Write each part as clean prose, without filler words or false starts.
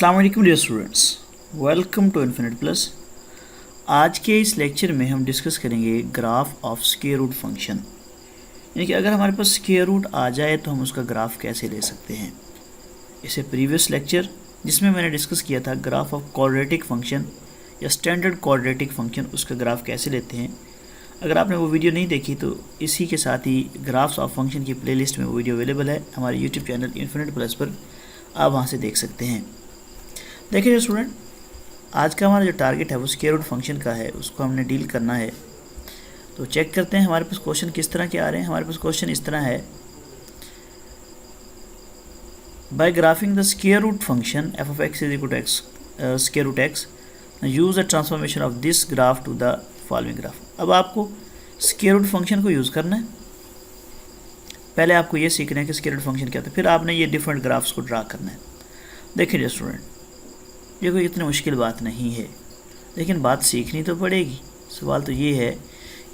अस्सलाम वालेकुम dear students, welcome to infinite plus. आज के इस लेक्चर में हम डिस्कस करेंगे graph of square root function. यानी कि अगर हमारे पास स्क्वायर रूट आ जाए तो हम उसका ग्राफ कैसे ले सकते हैं। इसे प्रीवियस लेक्चर जिसमें मैंने डिस्कस किया था ग्राफ ऑफ क्वाड्रेटिक फंक्शन या स्टैंडर्ड क्वाड्रेटिक फंक्शन, उसका ग्राफ कैसे लेते हैं। अगर आपने वो वीडियो नहीं देखी तो इसी के साथ ही ग्राफ्स ऑफ फंक्शन की प्लेलिस्ट में वो वीडियो अवेलेबल है हमारे यूट्यूब चैनल इन्फिनिट प्लस पर, आप वहाँ से देख सकते हैं। देखिए स्टूडेंट, आज का हमारा जो टारगेट है वो स्क्वायर रूट फंक्शन का है, उसको हमने डील करना है। तो चेक करते हैं हमारे पास क्वेश्चन किस तरह के आ रहे हैं। हमारे पास क्वेश्चन इस तरह है, by graphing the square root function f of x is equal to x square root x, use the transformation of this graph to the following graph. अब आपको स्क्वायर रूट फंक्शन को यूज़ करना है। पहले आपको ये सीखना है कि स्क्वायर रूट फंक्शन क्या होता है, फिर आपने ये डिफरेंट ग्राफ्स को ड्रा करना है। देखिए स्टूडेंट, ये कोई इतनी मुश्किल बात नहीं है, लेकिन बात सीखनी तो पड़ेगी। सवाल तो ये है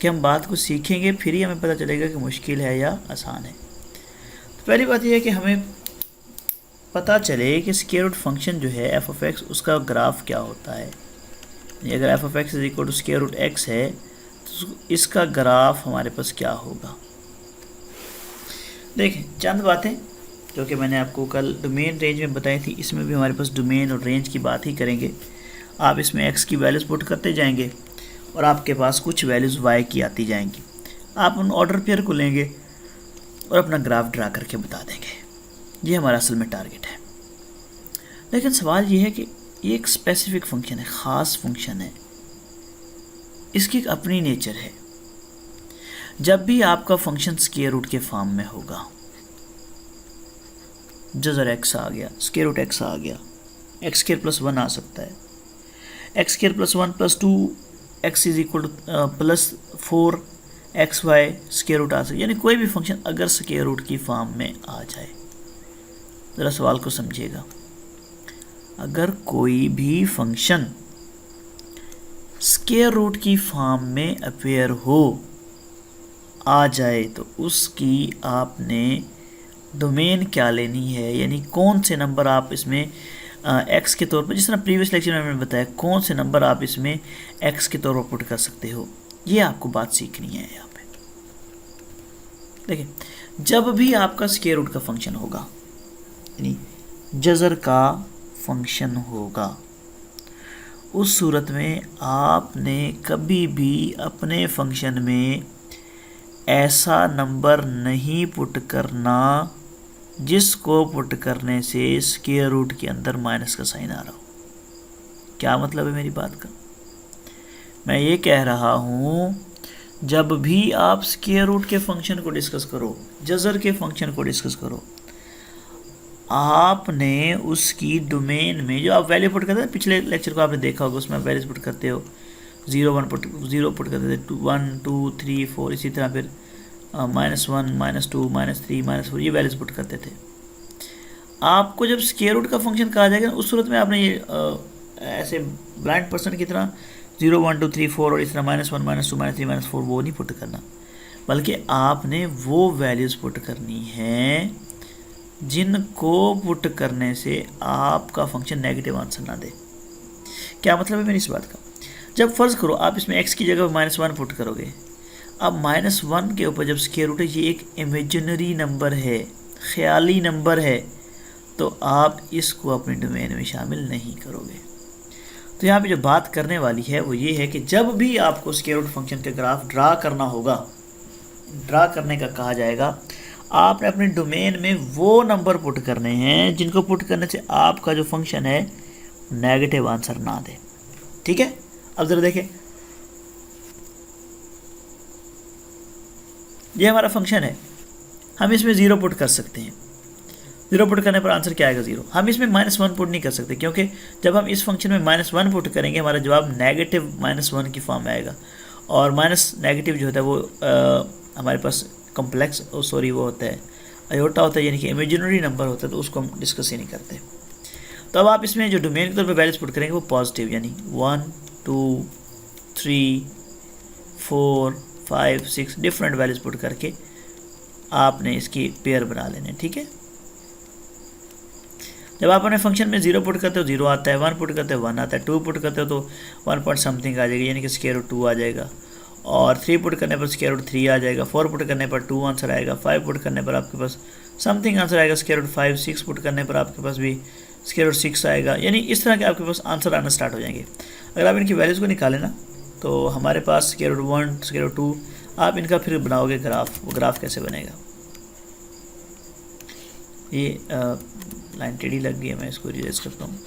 कि हम बात को सीखेंगे फिर ही हमें पता चलेगा कि मुश्किल है या आसान है। तो पहली बात यह है कि हमें पता चले कि स्क्वायर रूट फंक्शन जो है एफ ऑफ एक्स, उसका ग्राफ क्या होता है। अगर f of x is equal to square root x है तो इसका ग्राफ हमारे पास क्या होगा। देखें, चंद बातें जो कि मैंने आपको कल डोमेन रेंज में बताई थी, इसमें भी हमारे पास डोमेन और रेंज की बात ही करेंगे। आप इसमें एक्स की वैल्यूज़ पुट करते जाएंगे और आपके पास कुछ वैल्यूज़ वाई की आती जाएंगी। आप उन ऑर्डर पेयर को लेंगे और अपना ग्राफ ड्रा करके बता देंगे। ये हमारा असल में टारगेट है। लेकिन सवाल ये है कि ये एक स्पेसिफिक फंक्शन है, ख़ास फंक्शन है, इसकी एक अपनी नेचर है। जब भी आपका फंक्शन स्क्वायर रूट के फॉर्म में होगा, जजर एक्स आ गया, स्क्वायर रूट एक्स आ गया, एक्स स्क्वायर प्लस 1 आ सकता है, एक्स स्क्वायर प्लस 1 प्लस 2 X is equal to plus 4 X Y square root आ सकता है। यानी कोई भी फंक्शन अगर स्क्वायर रूट की फॉर्म में आ जाए, ज़रा सवाल को समझिएगा, अगर कोई भी फंक्शन स्क्वायर रूट की फॉर्म में अपेयर हो आ जाए तो उसकी आपने डोमेन क्या लेनी है, यानी कौन से नंबर आप इसमें एक्स के तौर पर, जिस तरह प्रीवियस लेक्चर में मैंने बताया, कौन से नंबर आप इसमें एक्स के तौर पर पुट कर सकते हो। ये आपको बात सीखनी है यहाँ पे। देखिए, जब भी आपका स्क्वायर रूट का फंक्शन होगा, यानी जजर का फंक्शन होगा, उस सूरत में आपने कभी भी अपने फंक्शन में ऐसा नंबर नहीं पुट करना जिसको पुट करने से स्क्वायर रूट के अंदर माइनस का साइन आ रहा हो। क्या मतलब है मेरी बात का? मैं ये कह रहा हूँ, जब भी आप स्क्वायर रूट के फंक्शन को डिस्कस करो, जजर के फंक्शन को डिस्कस करो, आपने उसकी डोमेन में जो आप वैल्यू पुट करते हैं, पिछले लेक्चर को आपने देखा होगा, उसमें आप वैल्यूज पुट करते हो, 0 पुट करते थे, 1 2 3 4, इसी तरह फिर -1 -2 -3 -4 ये वैल्यूज पुट करते थे। आपको जब स्क्वायर रूट का फंक्शन कहा जाएगा, उस सूरत में आपने ये ऐसे ब्लाइंड पर्सन की तरह 0 1 2 3 4 और इस तरह -1 -2 -3 -4 वो नहीं पुट करना, बल्कि आपने वो वैल्यूज़ पुट करनी है जिनको पुट करने से आपका फंक्शन नेगेटिव आंसर ना दे। क्या मतलब है मेरी इस बात का? जब फ़र्ज़ करो आप इसमें x की जगह -1 पुट करोगे, अब -1 के ऊपर जब स्क्वायर रूट है, ये एक इमेजिनरी नंबर है, ख्याली नंबर है, तो आप इसको अपने डोमेन में शामिल नहीं करोगे। तो यहाँ पे जो बात करने वाली है वो ये है कि जब भी आपको स्क्वायर रूट फंक्शन का ग्राफ ड्रा करना होगा, ड्रा करने का कहा जाएगा, आपने अपने डोमेन में वो नंबर पुट करने हैं जिनको पुट करने से आपका जो फंक्शन है नेगेटिव आंसर ना दे। ठीक है, अब ज़रा देखें, ये हमारा फंक्शन है, हम इसमें 0 पुट कर सकते हैं। 0 पुट करने पर आंसर क्या आएगा? 0। हम इसमें -1 पुट नहीं कर सकते, क्योंकि जब हम इस फंक्शन में -1 पुट करेंगे हमारा जवाब नेगेटिव -1 की फॉर्म में आएगा, और माइनस नेगेटिव जो होता है वो हमारे पास कॉम्प्लेक्स वो होता है, अयोटा होता है, यानी कि इमेजिनरी नंबर होता है, तो उसको हम डिस्कस ही नहीं करते। तो अब आप इसमें जो डोमेन के तौर पर वैल्यूज पुट करेंगे वो पॉजिटिव, यानी 1 2 3 4 5 6 डिफरेंट वैल्यूज पुट करके आपने इसकी पेयर बना लेने। ठीक है, जब आप अपने फंक्शन में 0 पुट करते हो 0 आता है, 1 पुट करते हो 1 आता है, 2 पुट करते हो तो 1 पॉइंट समथिंग आ जाएगी, यानी कि स्क्वायर रूट 2 आ जाएगा, और 3 पुट करने पर स्क्वायर रूट 3 आ जाएगा, 4 पुट करने पर 2 आंसर आएगा, 5 पुट करने पर आपके पास समथिंग आंसर आएगा स्क्वायर रूट 5, 6 पुट करने पर आपके पास भी स्क्वायर रूट 6 आएगा, यानी इस तरह के आपके पास आंसर आना स्टार्ट हो जाएंगे। अगर आप इनकी वैल्यूज़ को निकालें ना तो हमारे पास स्क्वायर रूट 1, स्क्वायर रूट 2, आप इनका फिर बनाओगे ग्राफ, वो ग्राफ कैसे बनेगा। ये लाइन टेढ़ी लग गई है, मैं इसको इरेज करता हूँ।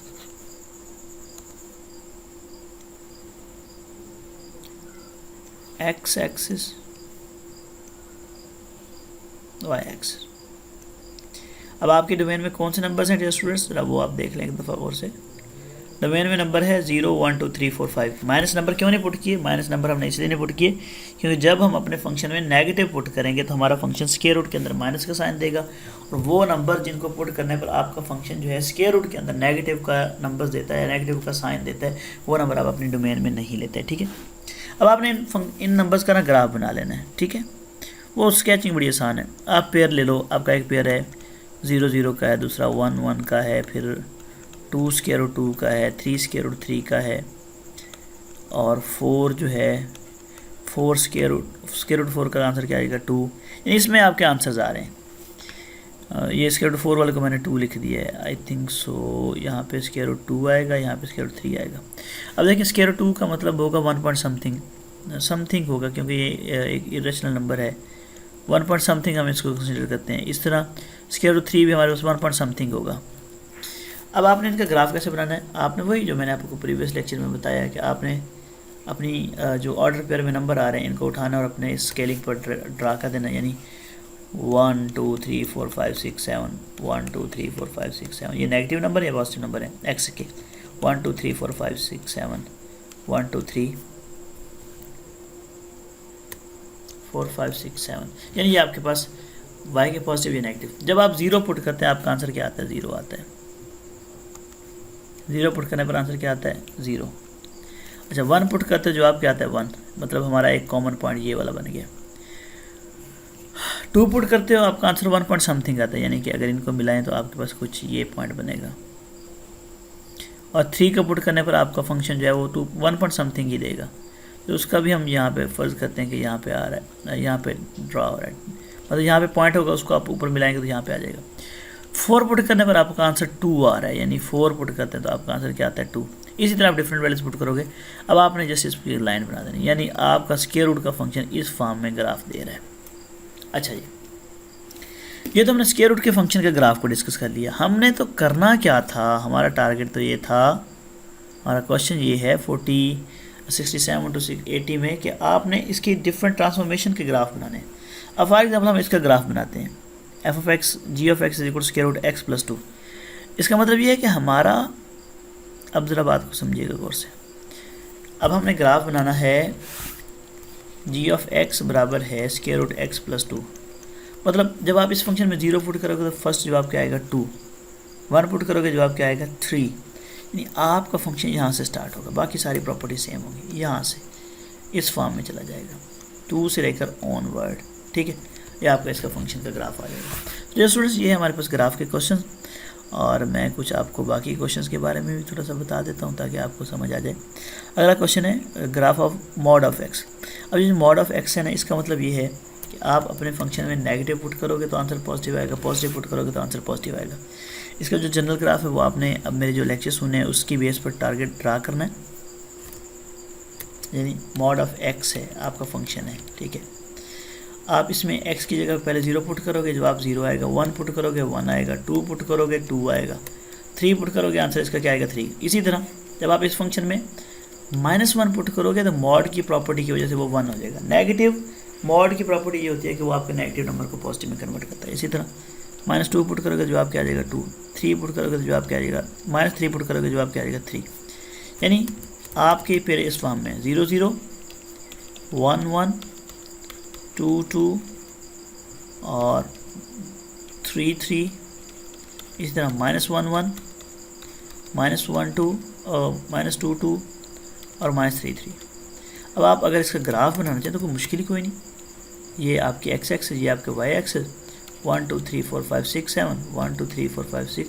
X axis, y axis. अब आपके डोमेन में कौन से नंबर्स हैं डियर स्टूडेंट्स, जरा वो आप देख लें एक दफ़ा और से। डोमेन में नंबर है 0, 1, 2, 3, 4, 5। माइनस नंबर क्यों नहीं पुट किए, माइनस नंबर हमने इसलिए नहीं पुट किए क्योंकि जब हम अपने फंक्शन में नेगेटिव पुट करेंगे तो हमारा फंक्शन स्क्वायर रूट के अंदर माइनस का साइन देगा, और वो नंबर जिनको पुट करने पर आपका फंक्शन जो है स्क्वायर रूट के अंदर नेगेटिव का नंबर देता है, नेगेटिव का साइन देता है, वो नंबर आप अपनी डोमेन में नहीं लेते हैं, ठीक है। अब आपने इन नंबर्स का ना ग्राफ बना लेना है, ठीक है। वो स्केचिंग बड़ी आसान है। आप पेयर ले लो, आपका एक पेयर है 0, 0 का है, दूसरा 1, 1 का है, फिर 2 स्क्वायर रूट 2 का है, 3 स्क्वायर रूट 3 का है, और 4 जो है 4 स्क्वायर रूट 4 का आंसर क्या आएगा 2। यानी इसमें आपके आंसर्स आ रहे हैं। ये स्क्वायर रूट 4 वाले को मैंने 2 लिख दिया है, आई थिंक सो। यहाँ पे स्क्वायर रूट 2 आएगा, यहाँ पे स्क्वायर रूट 3 आएगा। अब देखिए स्क्वायर रूट 2 का मतलब होगा 1 पॉइंट समथिंग होगा, क्योंकि ये एक इरेशनल नंबर है। 1 पॉइंट समथिंग हम इसको कंसिडर करते हैं। इस तरह स्क्वायर रूट 3 भी हमारे पास 1 पॉइंट समथिंग होगा। अब आपने इनका ग्राफ कैसे बनाना है, आपने वही जो मैंने आपको प्रीवियस लेक्चर में बताया कि आपने अपनी जो ऑर्डर पेयर में नंबर आ रहे हैं इनको उठाना और अपने स्केलिंग पर ड्रा कर देना, यानी 1, 2, 3, 4, 5, 6, 7, 1, 2, 3, 4, 5, 6, 7। ये नेगेटिव नंबर या पॉजिटिव नंबर है एक्स के। 1, 2, 3, 4, 5, 6, 7, 1, 2, 3, 4, 5, 6, 7, यानी ये आपके पास y के पॉजिटिव या नेगेटिव। जब आप 0 पुट करते हैं आपका आंसर क्या आता है, 0 आता है। 0 पुट करने पर आंसर क्या आता है, 0। अच्छा 1 पुट करते हैं, जवाब क्या आता है 1, मतलब हमारा एक कॉमन पॉइंट ये वाला बन गया। 2 पुट करते हो आपका आंसर 1 पॉइंट समथिंग आता है, यानी कि अगर इनको मिलाएं तो आपके पास कुछ ये पॉइंट बनेगा। और 3 का पुट करने पर आपका फंक्शन जो है वो 1 पॉइंट समथिंग ही देगा, तो उसका भी हम यहाँ पे फ़र्ज़ करते हैं कि यहाँ पे आ रहा है, यहाँ पे ड्रा हो रहा है, मतलब यहाँ पे पॉइंट होगा, उसको आप ऊपर मिलाएंगे तो यहाँ पे आ जाएगा। 4 पुट करने पर आपका आंसर 2 आ रहा है, यानी 4 पुट करते हैं तो आपका आंसर क्या आता है 2। इसी तरह आप डिफरेंट वैल्यूज पुट करोगे। अब आपने जैसे इस पर लाइन बना देनी, यानी आपका स्क्वायर रूट का फंक्शन इस फॉर्म में ग्राफ दे रहा है। अच्छा जी, ये तो हमने स्क्वायर रूट के फंक्शन के ग्राफ को डिस्कस कर लिया। हमने तो करना क्या था, हमारा टारगेट तो ये था, हमारा क्वेश्चन ये है 67 to 80 में कि आपने इसकी डिफरेंट ट्रांसफॉर्मेशन के ग्राफ बनाने हैं। अब फॉर एग्जाम्पल हम इसका ग्राफ बनाते हैं, f of x g of x is equal to square root x plus 2। इसका मतलब ये है कि हमारा, अब ज़रा बात को समझिएगा गौर से। अब हमने ग्राफ बनाना है जी ऑफ एक्स बराबर है स्क्वायर रूट एक्स प्लस 2। मतलब जब आप इस फंक्शन में 0 पुट करोगे तो फर्स्ट जवाब क्या आएगा 2, 1 पुट करोगे जवाब क्या आएगा 3, यानी आपका फंक्शन यहाँ से स्टार्ट होगा, बाकी सारी प्रॉपर्टी सेम होगी, यहाँ से इस फॉर्म में चला जाएगा 2 से लेकर ऑनवर्ड, ठीक है। ये आपका इसका फंक्शन का ग्राफ आ जाएगा। तो स्टूडेंट्स ये है हमारे पास ग्राफ के क्वेश्चन, और मैं कुछ आपको बाकी क्वेश्चंस के बारे में भी थोड़ा सा बता देता हूँ ताकि आपको समझ आ जाए। अगला क्वेश्चन है graph of mod of x. अब ये मॉड ऑफ एक्स है ना, इसका मतलब ये है कि आप अपने फंक्शन में नेगेटिव पुट करोगे तो आंसर पॉजिटिव आएगा, पॉजिटिव पुट करोगे तो आंसर पॉजिटिव आएगा। इसका जो जनरल ग्राफ है वो आपने अब मेरे जो लेक्चर सुने हैं उसकी बेस पर टारगेट ड्रा करना है, यानी मॉड ऑफ एक्स है आपका फंक्शन है, ठीक है। आप इसमें x की जगह पहले 0 पुट करोगे जवाब 0 आएगा, 1 पुट करोगे 1 आएगा, 2 पुट करोगे 2 आएगा, 3 पुट करोगे आंसर इसका क्या आएगा 3। इसी तरह जब आप इस फंक्शन में -1 पुट करोगे तो मॉड की प्रॉपर्टी की वजह से वो 1 हो जाएगा। नेगेटिव मॉड की प्रॉपर्टी ये होती है कि वो आपके नेगेटिव नंबर को पॉजिटिव में कन्वर्ट करता है। इसी तरह -2 पुट करोगे जवाब क्या आ जाएगा 2, 3 पुट करोगे तो जवाब क्या आ जाएगा, -3 पुट करोगे जवाब क्या आ जाएगा 3। यानी आपके पेयर इस फॉर्म में 0 0 1 1 2 2 और 3 3, इसी तरह -1 1 -1 2 -2 2 और -3 3। अब आप अगर इसका ग्राफ बनाना चाहें तो कोई मुश्किल ही कोई नहीं, ये आपकी एक्स एक्सिस, ये आपके वाई एक्सिस, 1 2 3 4 5 6 7, 1 2 3 4 5 6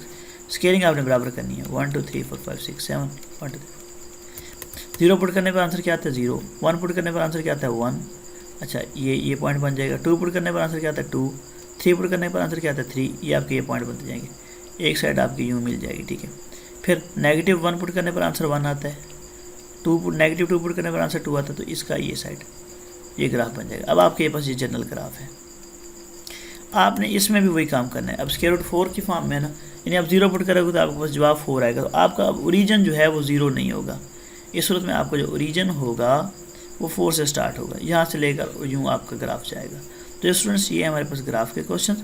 स्केलिंग आपने बराबर करनी है 1 2 3 4 5 6 7 1 2 3। 0 पुट करने पर आंसर क्या आता है 0, 1 पुट करने पर आंसर क्या आता है 1। अच्छा ये पॉइंट बन जाएगा। 2 पुट करने पर आंसर क्या आता है 2, 3 पुट करने पर आंसर क्या आता है 3। ये आपके ये पॉइंट बनते जाएंगे, एक साइड आपकी यूँ मिल जाएगी, ठीक है। फिर -1 पुट करने पर आंसर 1 आता है, -2 पुट करने पर आंसर 2 आता है, तो इसका ये साइड ये ग्राफ बन जाएगा। अब आपके पास ये जनरल ग्राफ है। आपने इसमें भी वही काम करना है। अब स्क्वायर रूट 4 की फॉर्म में ना, यानी आप 0 पुट करोगे तो आपके पास जवाब 4 आएगा, तो आपका अब ओरिजिन जो है वो 0 नहीं होगा। इस सूरत में आपका जो ओरिजिन होगा वो 4 से स्टार्ट होगा, यहाँ से लेकर यूँ आपका ग्राफ जाएगा। तो स्टूडेंट्स ये हमारे पास ग्राफ के क्वेश्चन।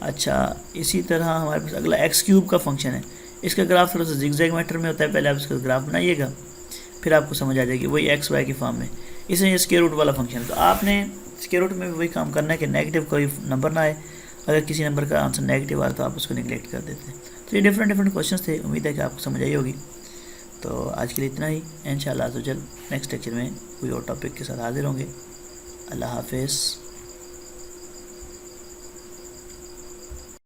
अच्छा इसी तरह हमारे पास अगला x³ का फंक्शन है। इसका ग्राफ थोड़ा सा जिगजैग मैटर में होता है, पहले आप इसका ग्राफ बनाइएगा फिर आपको समझ आ जाएगी, वही x y की फॉर्म में। इसमें ये स्क्वायर रूट वाला फंक्शन है, तो आपने स्क्वायर रूट में भी वही काम करना है कि नेगेटिव कोई नंबर ना आए। अगर किसी नंबर का आंसर नेगेटिव आ रहा तो आप उसको निगलेक्ट कर देते हैं। तो ये डिफरेंट क्वेश्चन थे, उम्मीद है कि आपको समझ आई होगी। तो आज के लिए इतना ही, इंशाअल्लाह तो जल्द नेक्स्ट लेक्चर में कोई और टॉपिक के साथ हाजिर होंगे। अल्लाह हाफिज़।